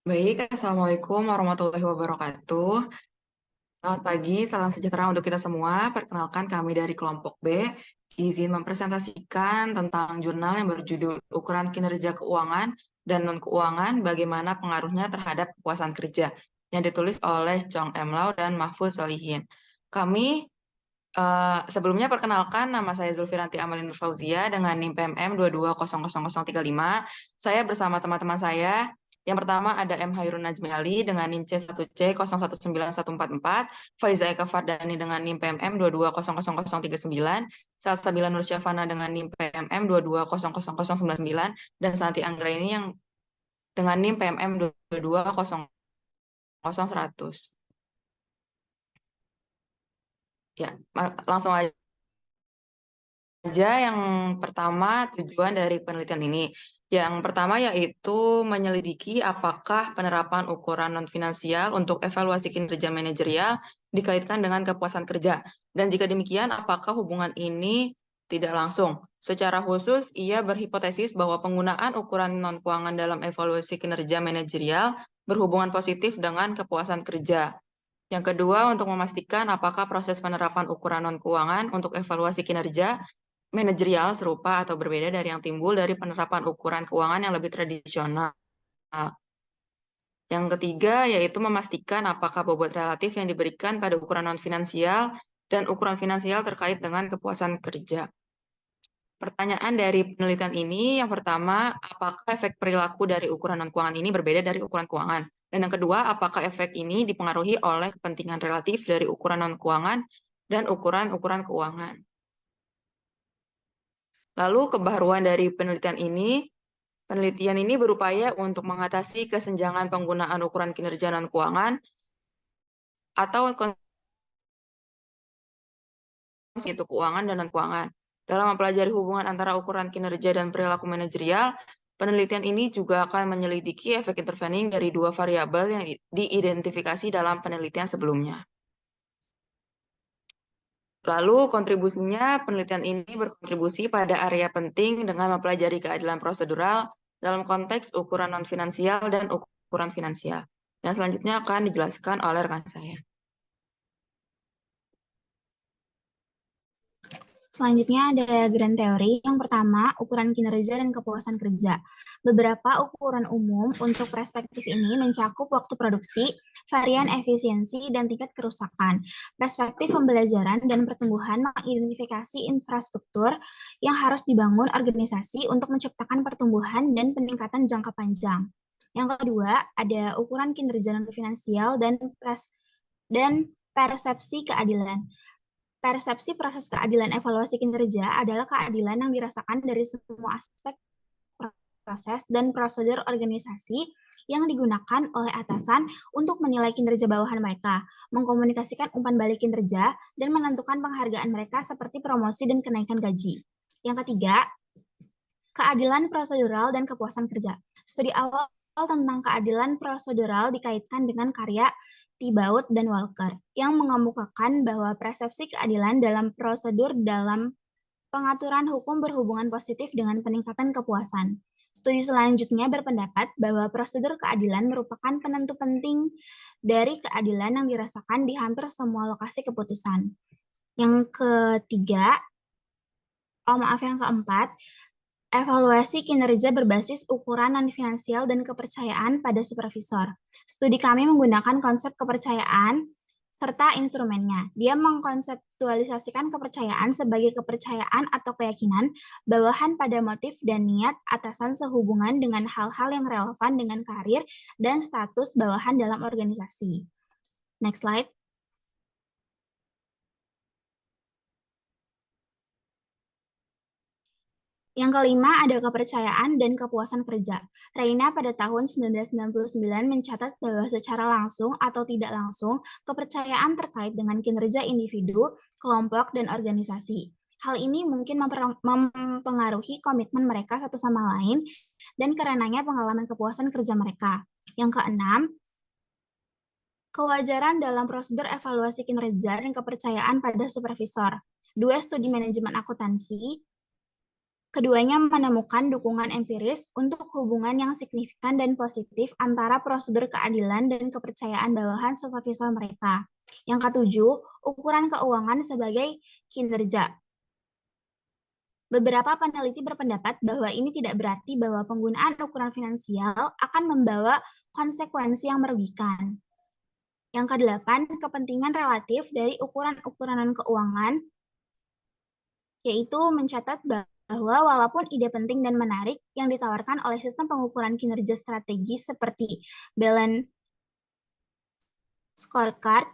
Baik, Assalamualaikum warahmatullahi wabarakatuh. Selamat pagi, salam sejahtera untuk kita semua. Perkenalkan kami dari kelompok B, izin mempresentasikan tentang jurnal yang berjudul Ukuran Kinerja Keuangan dan Non-Keuangan, Bagaimana Pengaruhnya Terhadap Kepuasan Kerja, yang ditulis oleh Chong M. Lau dan Mahfuz Solihin. Kami sebelumnya perkenalkan, nama saya Zulfiranti Amalin Nur Fauzia dengan NIM PMM 22000035. Saya bersama teman-teman saya. Yang pertama ada M. Hairun Najmi Ali dengan NIM C1C019144, Faiza Eka Fardani dengan NIM PMM 22000039, Salsabila Nur Syafana dengan NIM PMM 22000099, dan Santi Anggraini yang dengan NIM PMM 22000100. Ya, langsung aja yang pertama tujuan dari penelitian ini. Yang pertama yaitu menyelidiki apakah penerapan ukuran non-finansial untuk evaluasi kinerja manajerial dikaitkan dengan kepuasan kerja. Dan jika demikian, apakah hubungan ini tidak langsung? Secara khusus, ia berhipotesis bahwa penggunaan ukuran non-keuangan dalam evaluasi kinerja manajerial berhubungan positif dengan kepuasan kerja. Yang kedua, untuk memastikan apakah proses penerapan ukuran non-keuangan untuk evaluasi kinerja manajerial serupa atau berbeda dari yang timbul dari penerapan ukuran keuangan yang lebih tradisional. Yang ketiga, yaitu memastikan apakah bobot relatif yang diberikan pada ukuran non-finansial dan ukuran finansial terkait dengan kepuasan kerja. Pertanyaan dari penelitian ini, yang pertama, apakah efek perilaku dari ukuran non-keuangan ini berbeda dari ukuran keuangan? Dan yang kedua, apakah efek ini dipengaruhi oleh kepentingan relatif dari ukuran non-keuangan dan ukuran-ukuran keuangan? Lalu kebaruan dari penelitian ini berupaya untuk mengatasi kesenjangan penggunaan ukuran kinerja non-keuangan atau konsep itu keuangan dan non-keuangan. Dalam mempelajari hubungan antara ukuran kinerja dan perilaku manajerial, penelitian ini juga akan menyelidiki efek intervening dari dua variabel yang diidentifikasi dalam penelitian sebelumnya. Lalu kontribusinya, penelitian ini berkontribusi pada area penting dengan mempelajari keadilan prosedural dalam konteks ukuran non-finansial dan ukuran finansial. Yang selanjutnya akan dijelaskan oleh rekan saya. Selanjutnya ada grand teori. Yang pertama, ukuran kinerja dan kepuasan kerja. Beberapa ukuran umum untuk perspektif ini mencakup waktu produksi, varian efisiensi, dan tingkat kerusakan. Perspektif pembelajaran dan pertumbuhan mengidentifikasi infrastruktur yang harus dibangun organisasi untuk menciptakan pertumbuhan dan peningkatan jangka panjang. Yang kedua, ada ukuran kinerja non-finansial dan persepsi keadilan. Persepsi proses keadilan evaluasi kinerja adalah keadilan yang dirasakan dari semua aspek proses dan prosedur organisasi yang digunakan oleh atasan untuk menilai kinerja bawahan mereka, mengkomunikasikan umpan balik kinerja, dan menentukan penghargaan mereka seperti promosi dan kenaikan gaji. Yang ketiga, keadilan prosedural dan kepuasan kerja. Studi awal tentang keadilan prosedural dikaitkan dengan karya Thibaut dan Walker yang mengemukakan bahwa persepsi keadilan dalam prosedur dalam pengaturan hukum berhubungan positif dengan peningkatan kepuasan. Studi selanjutnya berpendapat bahwa prosedur keadilan merupakan penentu penting dari keadilan yang dirasakan di hampir semua lokasi keputusan. Yang keempat, evaluasi kinerja berbasis ukuran non-finansial dan kepercayaan pada supervisor. Studi kami menggunakan konsep kepercayaan serta instrumennya. Dia mengkonseptualisasikan kepercayaan sebagai kepercayaan atau keyakinan bawahan pada motif dan niat atasan sehubungan dengan hal-hal yang relevan dengan karir dan status bawahan dalam organisasi. Next slide. Yang kelima ada kepercayaan dan kepuasan kerja. Reina pada tahun 1999 mencatat bahwa secara langsung atau tidak langsung, kepercayaan terkait dengan kinerja individu, kelompok, dan organisasi. Hal ini mungkin mempengaruhi komitmen mereka satu sama lain dan karenanya pengalaman kepuasan kerja mereka. Yang keenam, kewajaran dalam prosedur evaluasi kinerja dan kepercayaan pada supervisor. Dua studi manajemen akuntansi Keduanya menemukan dukungan empiris untuk hubungan yang signifikan dan positif antara prosedur keadilan dan kepercayaan bawahan supervisor mereka. Yang ketujuh, ukuran keuangan sebagai kinerja. Beberapa peneliti berpendapat bahwa ini tidak berarti bahwa penggunaan ukuran finansial akan membawa konsekuensi yang merugikan. Yang kedelapan, kepentingan relatif dari ukuran-ukuran keuangan, yaitu mencatat bahwa walaupun ide penting dan menarik yang ditawarkan oleh sistem pengukuran kinerja strategis seperti balance scorecard,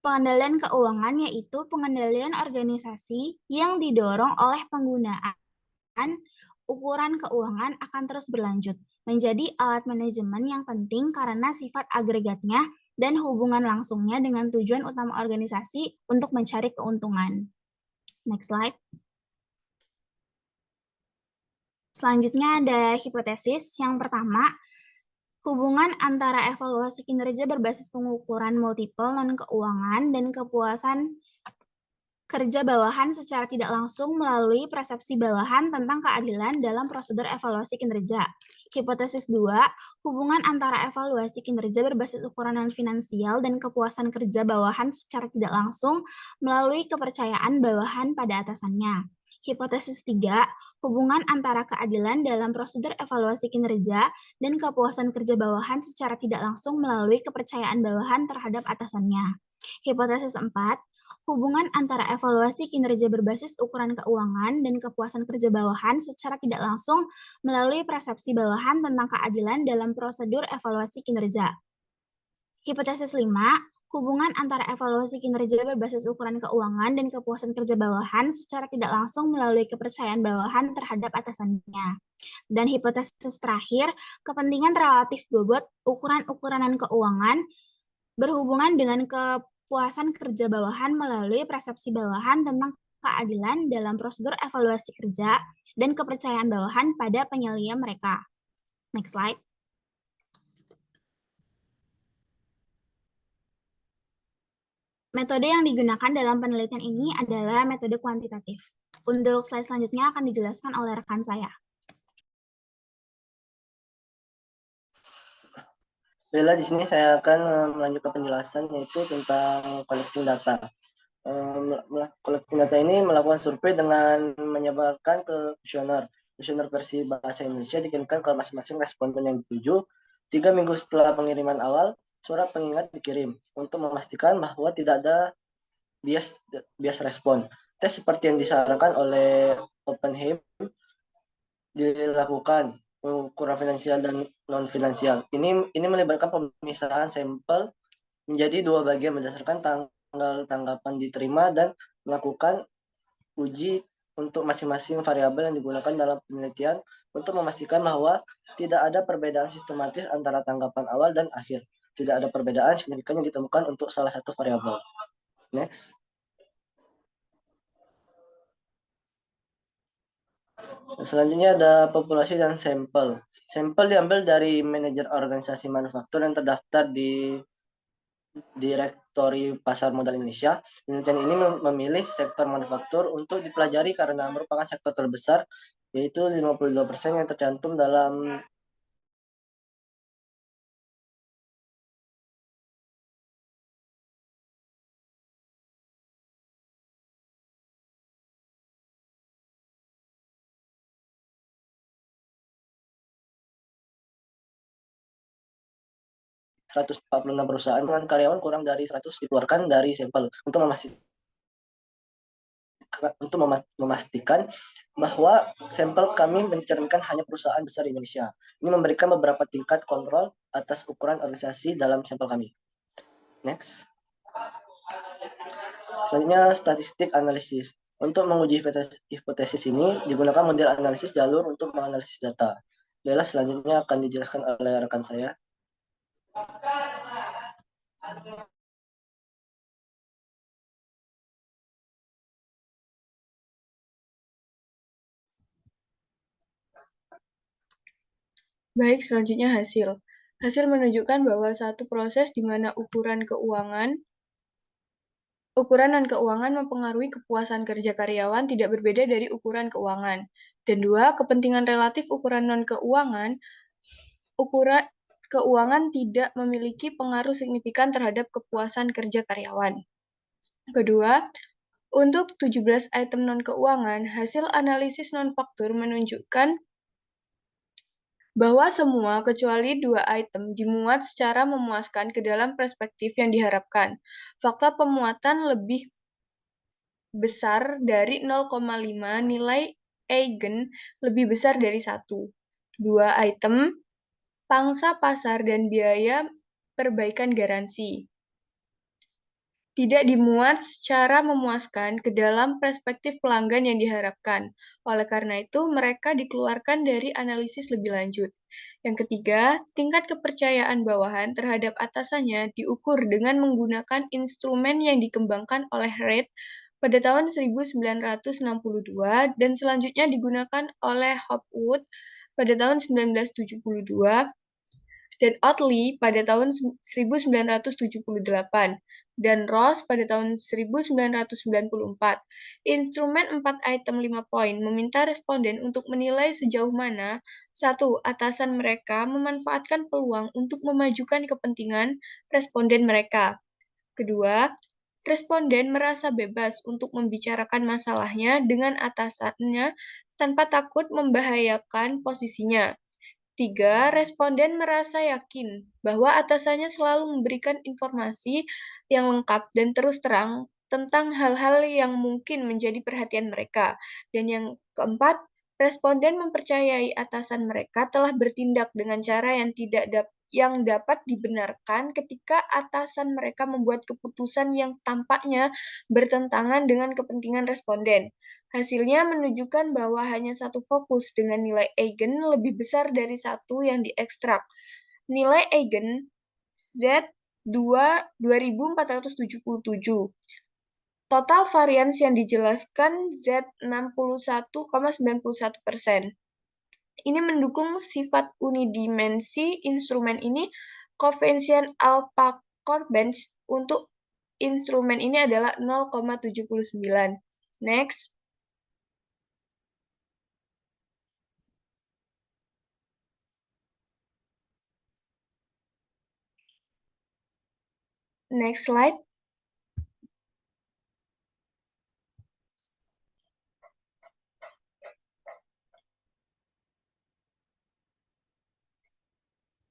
pengendalian keuangan yaitu pengendalian organisasi yang didorong oleh penggunaan ukuran keuangan akan terus berlanjut, menjadi alat manajemen yang penting karena sifat agregatnya dan hubungan langsungnya dengan tujuan utama organisasi untuk mencari keuntungan. Next slide. Selanjutnya ada hipotesis. Yang pertama, hubungan antara evaluasi kinerja berbasis pengukuran multiple non-keuangan dan kepuasan kerja bawahan secara tidak langsung melalui persepsi bawahan tentang keadilan dalam prosedur evaluasi kinerja. Hipotesis 2, hubungan antara evaluasi kinerja berbasis ukuran non-finansial dan kepuasan kerja bawahan secara tidak langsung melalui kepercayaan bawahan pada atasannya. Hipotesis 3, hubungan antara keadilan dalam prosedur evaluasi kinerja dan kepuasan kerja bawahan secara tidak langsung melalui kepercayaan bawahan terhadap atasannya. Hipotesis 4, hubungan antara evaluasi kinerja berbasis ukuran keuangan dan kepuasan kerja bawahan secara tidak langsung melalui persepsi bawahan tentang keadilan dalam prosedur evaluasi kinerja. Hipotesis 5, hubungan antara evaluasi kinerja berbasis ukuran keuangan dan kepuasan kerja bawahan secara tidak langsung melalui kepercayaan bawahan terhadap atasannya. Dan hipotesis terakhir, kepentingan relatif bobot ukuran-ukuranan keuangan berhubungan dengan kepuasan kerja bawahan melalui persepsi bawahan tentang keadilan dalam prosedur evaluasi kerja dan kepercayaan bawahan pada penyelia mereka. Next slide. Metode yang digunakan dalam penelitian ini adalah metode kuantitatif. Untuk slide selanjutnya akan dijelaskan oleh rekan saya. Baiklah, di sini saya akan melanjutkan penjelasan yaitu tentang collecting data. Collecting data ini melakukan survei dengan menyebarkan ke kuesioner. Kuesioner versi bahasa Indonesia dikirimkan ke masing-masing responden yang dituju. 3 minggu setelah pengiriman awal, surat pengingat dikirim untuk memastikan bahwa tidak ada bias respon. Tes seperti yang disarankan oleh Oppenheim dilakukan ukuran finansial dan non finansial. Ini melibatkan pemisahan sampel menjadi dua bagian berdasarkan tanggal tanggapan diterima dan melakukan uji untuk masing-masing variabel yang digunakan dalam penelitian untuk memastikan bahwa tidak ada perbedaan sistematis antara tanggapan awal dan akhir. Tidak ada perbedaan signifikan yang ditemukan untuk salah satu variabel. Next. Selanjutnya ada populasi dan sampel. Sampel diambil dari manajer organisasi manufaktur yang terdaftar di Direktori Pasar Modal Indonesia. Penelitian ini memilih sektor manufaktur untuk dipelajari karena merupakan sektor terbesar, yaitu 52% yang tercantum dalam enam perusahaan dengan karyawan kurang dari 100 dikeluarkan dari sampel untuk memastikan bahwa sampel kami mencerminkan hanya perusahaan besar di Indonesia. Ini memberikan beberapa tingkat kontrol atas ukuran organisasi dalam sampel kami. Next. Selanjutnya statistik analisis. Untuk menguji hipotesis ini digunakan model analisis jalur untuk menganalisis data. Baiklah, selanjutnya akan dijelaskan oleh rekan saya. Baik, selanjutnya hasil. Hasil menunjukkan bahwa satu proses di mana ukuran keuangan ukuran non-keuangan mempengaruhi kepuasan kerja karyawan tidak berbeda dari ukuran keuangan. Dan 2, kepentingan relatif ukuran non-keuangan, ukuran keuangan tidak memiliki pengaruh signifikan terhadap kepuasan kerja karyawan. Kedua, untuk 17 item non-keuangan, hasil analisis non-faktur menunjukkan bahwa semua kecuali 2 item dimuat secara memuaskan ke dalam perspektif yang diharapkan. Fakta pemuatan lebih besar dari 0,5, nilai eigen lebih besar dari 1. 2 item, pangsa pasar dan biaya perbaikan garansi tidak dimuat secara memuaskan ke dalam perspektif pelanggan yang diharapkan. Oleh karena itu, mereka dikeluarkan dari analisis lebih lanjut. Yang ketiga, tingkat kepercayaan bawahan terhadap atasannya diukur dengan menggunakan instrumen yang dikembangkan oleh Reid pada tahun 1962 dan selanjutnya digunakan oleh Hopwood pada tahun 1972 dan Otley pada tahun 1978 dan Ross pada tahun 1994. Instrumen 4 item 5 poin meminta responden untuk menilai sejauh mana 1. Atasan mereka memanfaatkan peluang untuk memajukan kepentingan responden mereka. Kedua, responden merasa bebas untuk membicarakan masalahnya dengan atasannya tanpa takut membahayakan posisinya. 3. Responden merasa yakin bahwa atasannya selalu memberikan informasi yang lengkap dan terus terang tentang hal-hal yang mungkin menjadi perhatian mereka. Dan yang keempat, responden mempercayai atasan mereka telah bertindak dengan cara yang dapat dibenarkan ketika atasan mereka membuat keputusan yang tampaknya bertentangan dengan kepentingan responden. Hasilnya menunjukkan bahwa hanya satu fokus dengan nilai eigen lebih besar dari satu yang diekstrak. Nilai eigen Z2 2477. Total varians yang dijelaskan Z61,91%. Ini mendukung sifat unidimensi instrumen ini. Koefisien alpha Corbens untuk instrumen ini adalah 0,79. Next. Next slide.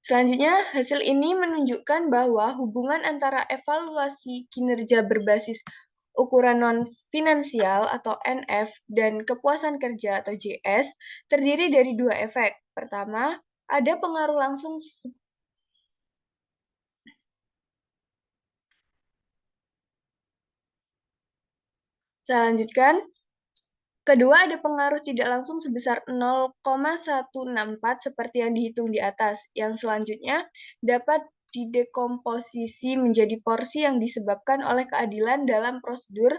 Selanjutnya, hasil ini menunjukkan bahwa hubungan antara evaluasi kinerja berbasis ukuran non-finansial atau NF dan kepuasan kerja atau JS terdiri dari 2 efek. Pertama, ada pengaruh langsung Kedua, ada pengaruh tidak langsung sebesar 0,164 seperti yang dihitung di atas, yang selanjutnya dapat didekomposisi menjadi porsi yang disebabkan oleh keadilan dalam prosedur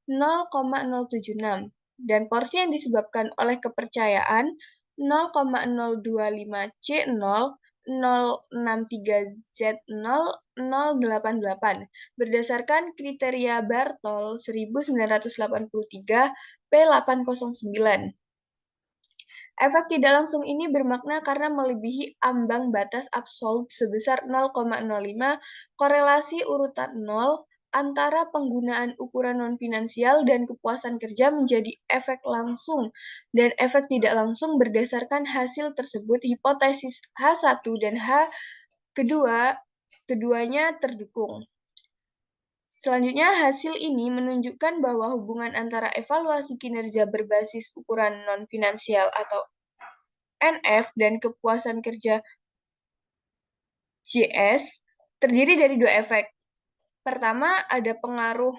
0,076, dan porsi yang disebabkan oleh kepercayaan 0,025C0, 063Z0, 088 berdasarkan kriteria Bartol 1983 P809. Efek tidak langsung ini bermakna karena melebihi ambang batas absolut sebesar 0,05 korelasi urutan 0 antara penggunaan ukuran non-finansial dan kepuasan kerja menjadi efek langsung dan efek tidak langsung berdasarkan hasil tersebut. Hipotesis H1 dan keduanya terdukung. Selanjutnya, hasil ini menunjukkan bahwa hubungan antara evaluasi kinerja berbasis ukuran non-finansial atau NF dan kepuasan kerja JS terdiri dari 2 efek. Pertama, ada pengaruh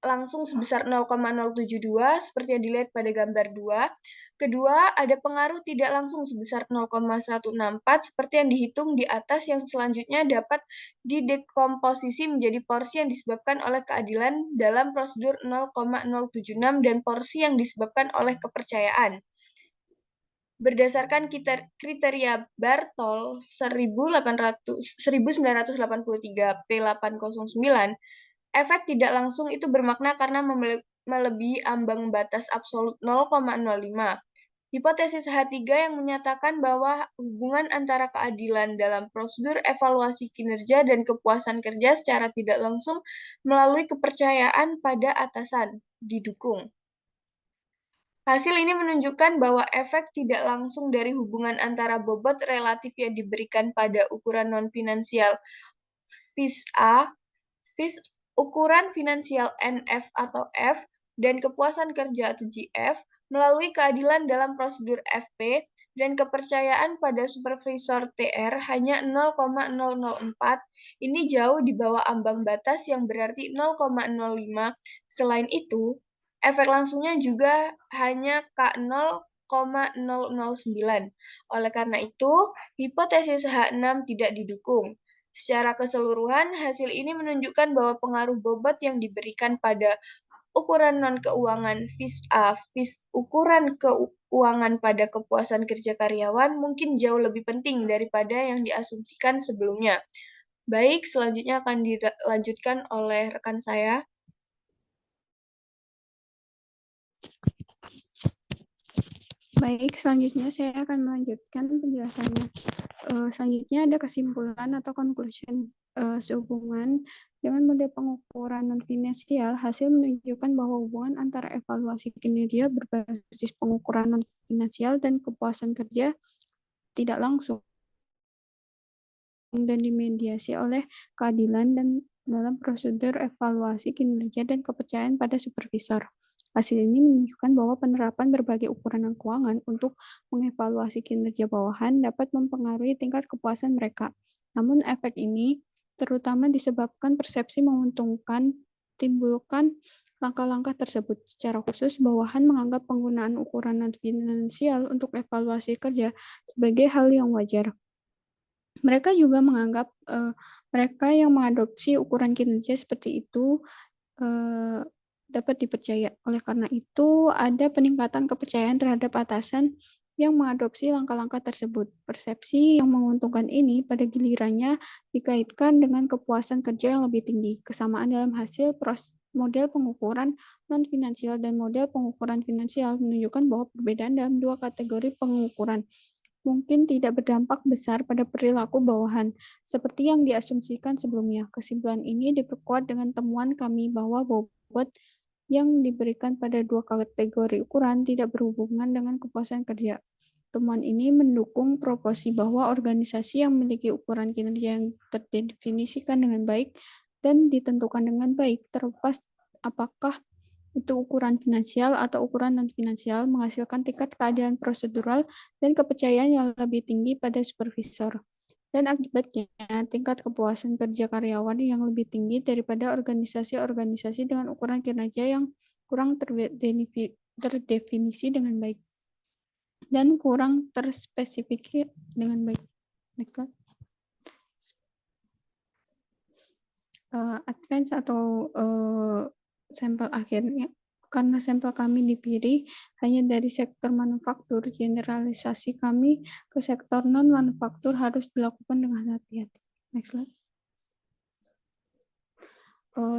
langsung sebesar 0,072 seperti yang dilihat pada gambar 2. Kedua, ada pengaruh tidak langsung sebesar 0,164 seperti yang dihitung di atas yang selanjutnya dapat didekomposisi menjadi porsi yang disebabkan oleh keadilan dalam prosedur 0,076 dan porsi yang disebabkan oleh kepercayaan. Berdasarkan kriteria Bartol 1983 P809, Efek tidak langsung itu bermakna karena melebihi ambang batas absolut 0,05. Hipotesis H3 yang menyatakan bahwa hubungan antara keadilan dalam prosedur evaluasi kinerja dan kepuasan kerja secara tidak langsung melalui kepercayaan pada atasan didukung. Hasil ini menunjukkan bahwa efek tidak langsung dari hubungan antara bobot relatif yang diberikan pada ukuran non-finansial FIS-A, ukuran finansial NF atau F, dan kepuasan kerja atau GF melalui keadilan dalam prosedur FP dan kepercayaan pada supervisor TR hanya 0,004, ini jauh di bawah ambang batas yang berarti 0,05. Selain itu, efek langsungnya juga hanya K0,009. Oleh karena itu, hipotesis H6 tidak didukung. Secara keseluruhan, hasil ini menunjukkan bahwa pengaruh bobot yang diberikan pada ukuran non-keuangan FIS-A, ukuran keuangan pada kepuasan kerja karyawan mungkin jauh lebih penting daripada yang diasumsikan sebelumnya. Baik, selanjutnya akan dilanjutkan oleh rekan saya. Baik, selanjutnya saya akan melanjutkan penjelasannya. Selanjutnya ada kesimpulan atau conclusion. Sehubungan dengan model pengukuran non-finansial, hasil menunjukkan bahwa hubungan antara evaluasi kinerja berbasis pengukuran non-finansial dan kepuasan kerja tidak langsung dan dimediasi oleh keadilan dan dalam prosedur evaluasi kinerja dan kepercayaan pada supervisor. Hasil ini menunjukkan bahwa penerapan berbagai ukuran keuangan untuk mengevaluasi kinerja bawahan dapat mempengaruhi tingkat kepuasan mereka. Namun efek ini terutama disebabkan persepsi menguntungkan timbulkan langkah-langkah tersebut. Secara khusus, bawahan menganggap penggunaan ukuran non-finansial untuk evaluasi kerja sebagai hal yang wajar. Mereka juga menganggap mereka yang mengadopsi ukuran kinerja seperti itu dapat dipercaya. Oleh karena itu, ada peningkatan kepercayaan terhadap atasan yang mengadopsi langkah-langkah tersebut. Persepsi yang menguntungkan ini pada gilirannya dikaitkan dengan kepuasan kerja yang lebih tinggi. Kesamaan dalam hasil model pengukuran non-finansial dan model pengukuran finansial menunjukkan bahwa perbedaan dalam dua kategori pengukuran mungkin tidak berdampak besar pada perilaku bawahan, seperti yang diasumsikan sebelumnya. Kesimpulan ini diperkuat dengan temuan kami bahwa bobot yang diberikan pada dua kategori ukuran tidak berhubungan dengan kepuasan kerja. Temuan ini mendukung proporsi bahwa organisasi yang memiliki ukuran kinerja yang terdefinisikan dengan baik dan ditentukan dengan baik, terlepas apakah itu ukuran finansial atau ukuran non-finansial, menghasilkan tingkat keadilan prosedural dan kepercayaan yang lebih tinggi pada supervisor. Dan akibatnya, tingkat kepuasan kerja karyawan yang lebih tinggi daripada organisasi-organisasi dengan ukuran kinerja yang kurang terdefinisi dengan baik dan kurang terspesifik dengan baik. Next slide. Advance atau sampel akhirnya. Karena sampel kami dipilih hanya dari sektor manufaktur, generalisasi kami ke sektor non-manufaktur harus dilakukan dengan hati-hati. Next slide.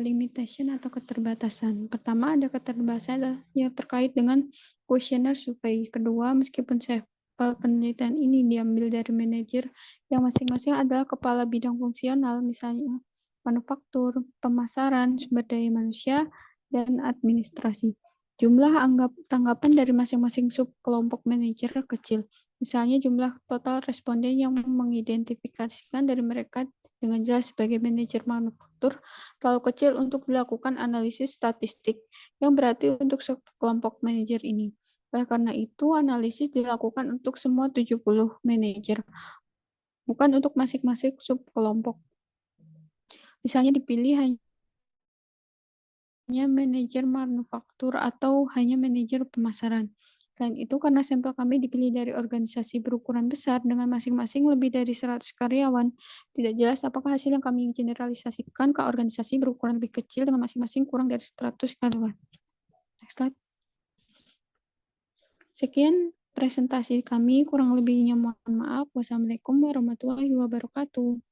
Limitation atau keterbatasan. Pertama, ada keterbatasan yang terkait dengan kuesioner survei. Kedua, meskipun sampel penelitian ini diambil dari manajer yang masing-masing adalah kepala bidang fungsional, misalnya manufaktur, pemasaran, sumber daya manusia, dan administrasi. Jumlah tanggapan dari masing-masing subkelompok manajer kecil. Misalnya jumlah total responden yang mengidentifikasikan dari mereka dengan jelas sebagai manajer manufaktur terlalu kecil untuk dilakukan analisis statistik yang berarti untuk sekelompok manajer ini. Oleh karena itu, analisis dilakukan untuk semua 70 manajer, bukan untuk masing-masing subkelompok. Misalnya dipilih hanya manajer manufaktur atau hanya manajer pemasaran. Selain itu, karena sampel kami dipilih dari organisasi berukuran besar dengan masing-masing lebih dari 100 karyawan, tidak jelas apakah hasil yang kami generalisasikan ke organisasi berukuran lebih kecil dengan masing-masing kurang dari 100 karyawan. Next slide. Sekian presentasi kami, kurang lebihnya mohon maaf. Wassalamualaikum warahmatullahi wabarakatuh.